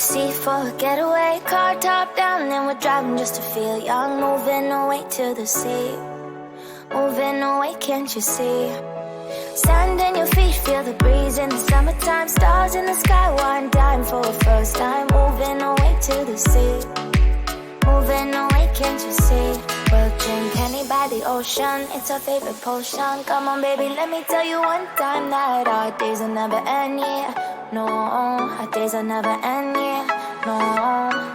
sea for a getaway. Car top down and we're driving just to feel young. Moving away to the sea. Moving away, can't you see? Sand in your feet, feel the breeze in the summertime. Stars in the sky, one dime for a first time. Moving away to the sea. Moving away, can't you see? We'll drink honey by the ocean, it's our favorite potion. Come on baby, let me tell you one time that our days will never end, yeah. No, our days will never end, yeah. No.